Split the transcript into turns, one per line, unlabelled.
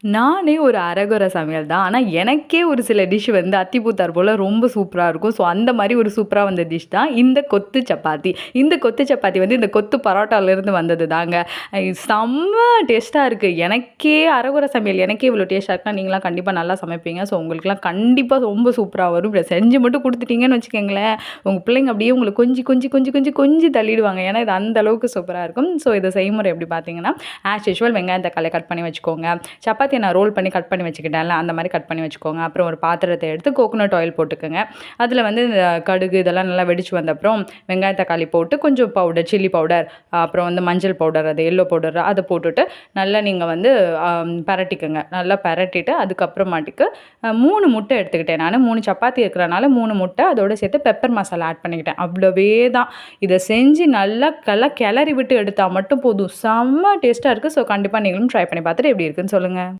நானே ஒரு அரகுர சமையல் தான். ஆனா, எனக்கே ஒரு சில டிஷ் வந்து அத்திப்பூத்தார் போல ரொம்ப சூப்பரா இருக்கும். ஸோ, அந்த மாரி ஒரு சூப்பரா வந்த டிஷ் தான் இந்த கொத்து சப்பாத்தி. இந்த கொத்து சப்பாத்தி வந்து இந்த கொத்து பரோட்டாலேருந்து வந்தது தாங்க. செம்ம டேஸ்ட்டா இருக்கு. எனக்கே அரகுர சமையல் எனக்கே இவ்வளோ டேஸ்ட்டா இருக்குன்னா, நீங்கலாம் கண்டிப்பா நல்லா சமைப்பீங்க. ஸோ, உங்களுக்குலாம் கண்டிப்பா ரொம்ப சூப்பரா வரும். இப்படி செஞ்சு மட்டும் குடுத்துட்டீங்கன்னு வச்சுக்கோங்களேன், உங்க பிள்ளைங்க அப்படியே உங்கள கொஞ்சி தள்ளிடுவாங்க. ஏன்னா, இது அந்த அளவுக்கு சூப்பரா இருக்கும். ஸோ, இத செய்முறை எப்படி பார்த்தீங்கன்னா, ஆஸ் யூசுவல் வெங்காயம், தக்காளிய கட் பண்ணி வச்சுக்கோங்க. சப்பாத்திய நான் ரோல் பண்ணி கட் பண்ணி வச்சுக்கிட்டேன்ல, அந்த மாரி கட் பண்ணி வச்சுக்கோங்க. அப்புறம் ஒரு பாத்திரத்த எடுத்து கோகோனட் ஆயில் போட்டுக்கங்க. அதில வந்து இந்த கடுகு இதெல்லாம் நல்லா வெடிச்சு வந்த அப்புறம் வெங்காயம், தக்காளி போட்டு கொஞ்சம் பவுடர், சில்லி பவுடர், அப்புறம் வந்து மஞ்சள் பவுடர், அது எல்லோ பவுடர் அத போட்டுட்டு நல்லா நீங்க வந்து பெரட்டிக்கங்க. நல்லா பெரட்டிட்டு அதுக்கப்புறமாட்டுக்கு 3 முட்டை எடுத்துக்கிட்டேன் நானு. 3 சப்பாத்தி இருக்கிறனால 3 முட்டை அதோட சேர்த்து பெப்பர் மசாலா ஆட் பண்ணிக்கிட்டேன். அவ்வளவே தான். இத செஞ்சு நல்லா கிளறி விட்டு எடுத்தா மட்டும் போதும். செம்ம டேஸ்ட்டா இருக்கு. ஸோ கண்டிப்பா நீங்களும் ட்ரை பண்ணி பார்த்துட்டு எப்படி இருக்குன்னு சொல்லுங்க.